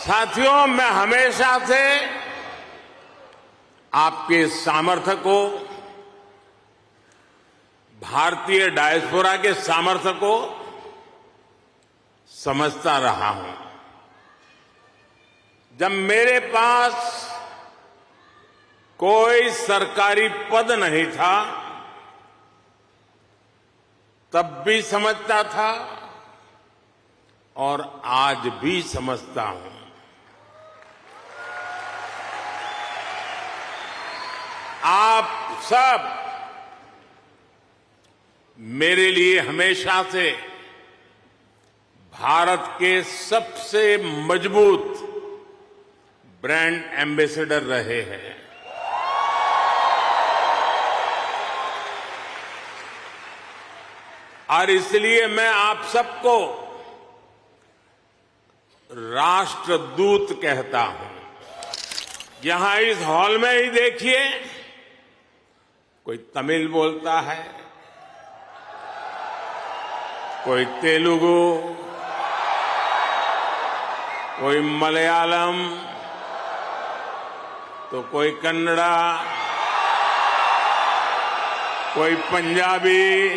साथियों, मैं हमेशा से आपके सामर्थ्य को, भारतीय डायस्पोरा के सामर्थ्य को समझता रहा हूं। जब मेरे पास कोई सरकारी पद नहीं था, तब भी समझता था और आज भी समझता हूं। आप सब मेरे लिए हमेशा से भारत के सबसे मजबूत ब्रांड एम्बेसडर रहे हैं। और इसलिए मैं आप सबको राष्ट्रदूत कहता हूं। यहां इस हॉल में ही देखिए, कोई तमिल बोलता है, कोई तेलुगु, कोई मलयालम, तो कोई कन्नड़ा, कोई पंजाबी,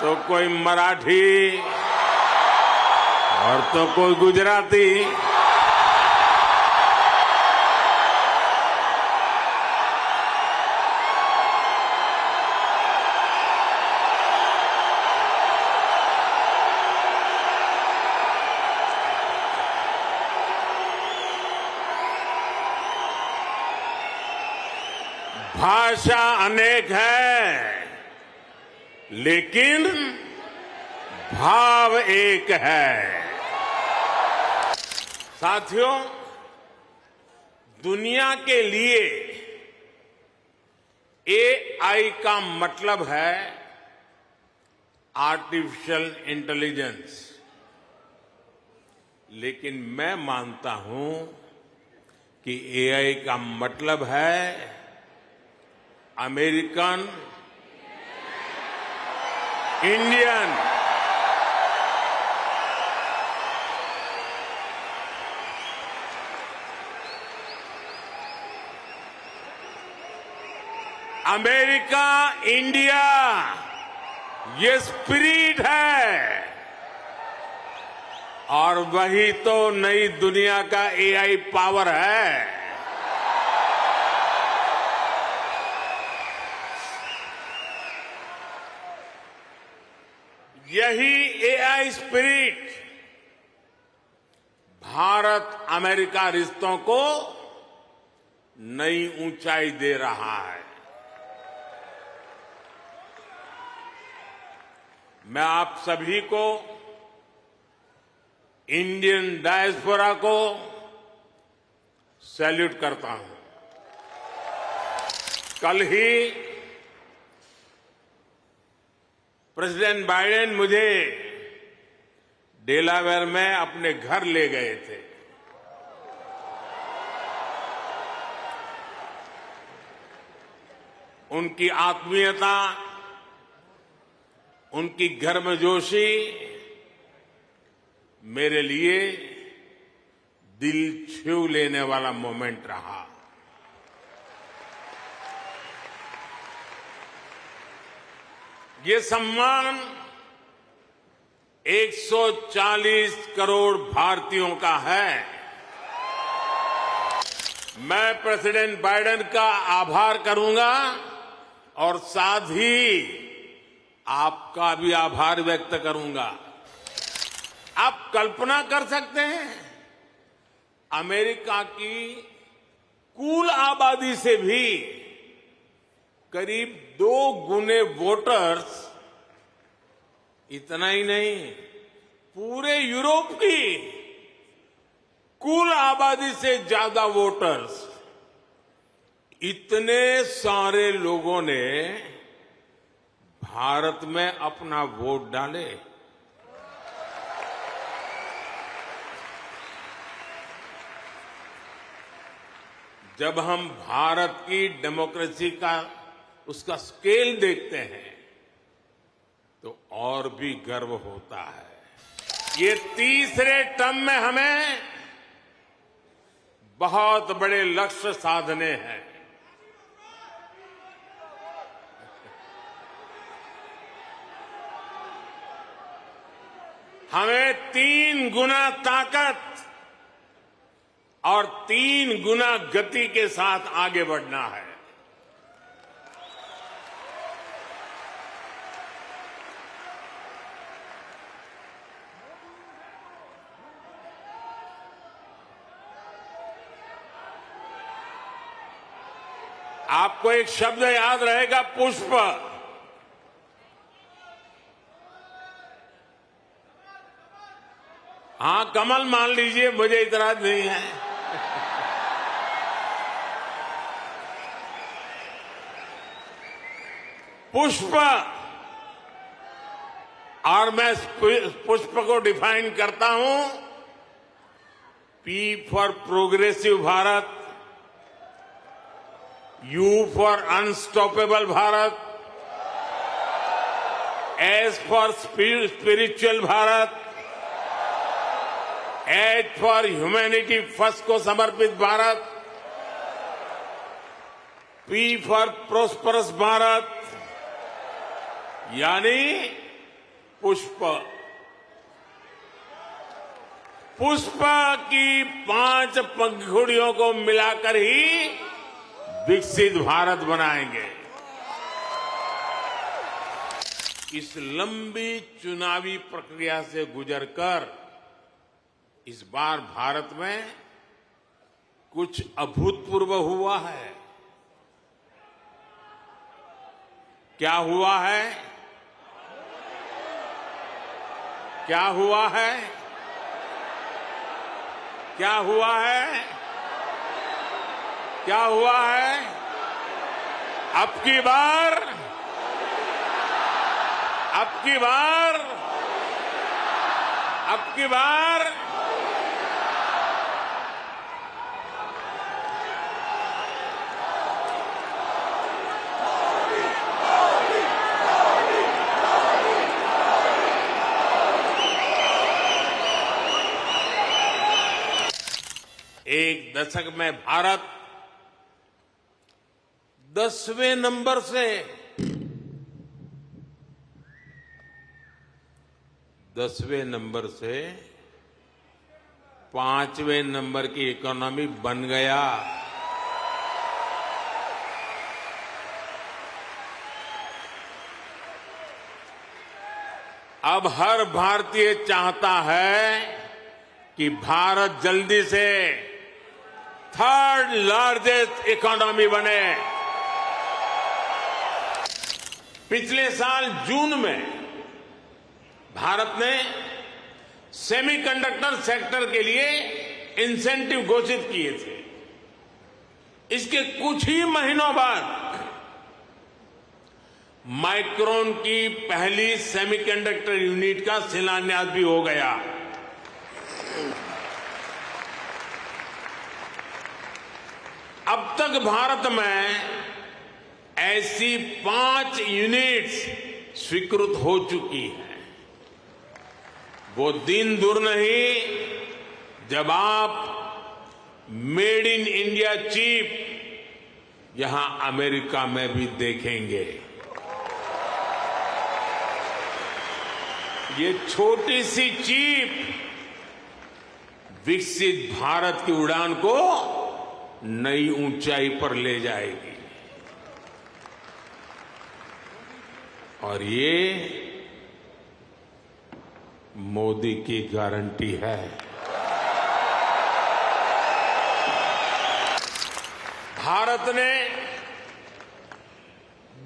तो कोई मराठी और तो कोई गुजराती। भाषा अनेक है, लेकिन भाव एक है। साथियों, दुनिया के लिए एआई का मतलब है आर्टिफिशियल इंटेलिजेंस, लेकिन मैं मानता हूं कि एआई का मतलब है अमेरिकन इंडियन। अमेरिका इंडिया, ये स्पिरिट है, और वही तो नई दुनिया का एआई पावर है। यही एआई स्पिरिट भारत अमेरिका रिश्तों को नई ऊंचाई दे रहा है। मैं आप सभी को, इंडियन डायस्पोरा को सैल्यूट करता हूं। कल ही प्रेसिडेंट बाइडेन मुझे डेलावेयर में अपने घर ले गए थे। उनकी आत्मीयता, उनकी गर्मजोशी मेरे लिए दिल छू लेने वाला मोमेंट रहा। ये सम्मान 140 करोड़ भारतीयों का है। मैं प्रेसिडेंट बाइडेन का आभार करूंगा और साथ ही आपका भी आभार व्यक्त करूंगा। आप कल्पना कर सकते हैं, अमेरिका की कुल आबादी से भी करीब 2 गुने वोटर्स, इतना ही नहीं, पूरे यूरोप की कुल आबादी से ज्यादा वोटर्स, इतने सारे लोगों ने भारत में अपना वोट डाले। जब हम भारत की डेमोक्रेसी का उसका स्केल देखते हैं तो और भी गर्व होता है। ये तीसरे टर्म में हमें बहुत बड़े लक्ष्य साधने हैं। हमें 3 गुना ताकत और 3 गुना गति के साथ आगे बढ़ना है। आपको एक शब्द याद रहेगा, पुष्प। हां, कमल मान लीजिए, मुझे इतराज नहीं है। पुष्प, और मैं पुष्प को डिफाइन करता हूं, P for progressive Bharat, you for unstoppable Bharat, S for spiritual Bharat, H for humanity first को समर्पित Bharat, P for prosperous Bharat, यानी पुष्प। पुष्प की 5 पंखुड़ियों को मिलाकर ही विकसित भारत बनाएंगे। इस लंबी चुनावी प्रक्रिया से गुजरकर इस बार भारत में कुछ अभूतपूर्व हुआ है। क्या हुआ है? क्या हुआ है? क्या हुआ है? क्या हुआ है? अब की बार एक दशक में भारत 10वें नंबर से 5वें नंबर की इकोनॉमी बन गया। अब हर भारतीय चाहता है कि भारत जल्दी से 3rd लार्जेस्ट इकोनॉमी बने। पिछले साल जून में भारत ने सेमीकंडक्टर सेक्टर के लिए इंसेंटिव घोषित किए थे। इसके कुछ ही महीनों बाद माइक्रोन की पहली सेमीकंडक्टर यूनिट का शिलान्यास भी हो गया। अब तक भारत में ऐसी 5 यूनिट्स स्वीकृत हो चुकी है। वो दिन दूर नहीं जब आप मेड इन इंडिया चिप यहां अमेरिका में भी देखेंगे। ये छोटी सी चिप विकसित भारत की उड़ान को नई ऊंचाई पर ले जाएगी। और ये मोदी की गारंटी है। भारत ने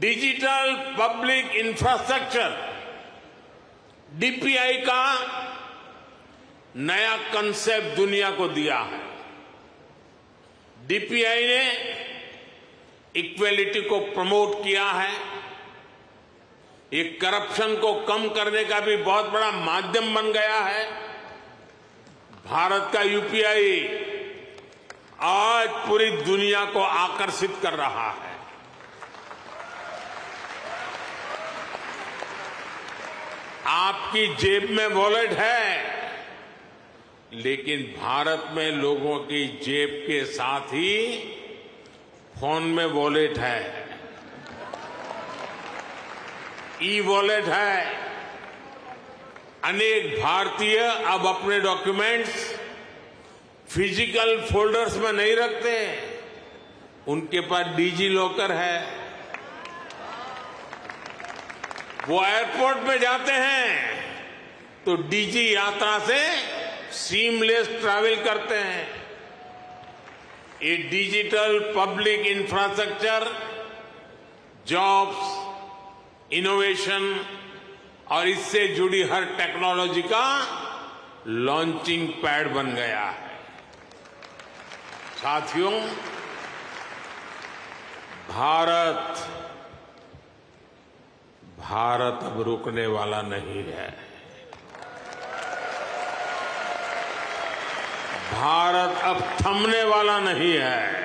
डिजिटल पब्लिक इंफ्रास्ट्रक्चर डीपीआई का नया कंसेप्ट दुनिया को दिया है। डीपीआई ने इक्वेलिटी को प्रमोट किया है। ये करप्शन को कम करने का भी बहुत बड़ा माध्यम बन गया है। भारत का यूपीआई आज पूरी दुनिया को आकर्षित कर रहा है। आपकी जेब में वॉलेट है, लेकिन भारत में लोगों की जेब के साथ ही फोन में वॉलेट है, ई वॉलेट है। अनेक भारतीय अब अपने डॉक्यूमेंट्स फिजिकल फोल्डर्स में नहीं रखते, उनके पास डिजी लॉकर है। वो एयरपोर्ट में जाते हैं तो डिजी यात्रा से सीमलेस ट्रैवल करते हैं। ये digital public infrastructure jobs, innovation और इससे जुड़ी हर टेक्नोलॉजी का लॉन्चिंग पैड बन गया है। साथियों, भारत अब रुकने वाला नहीं है। भारत अब थमने वाला नहीं है।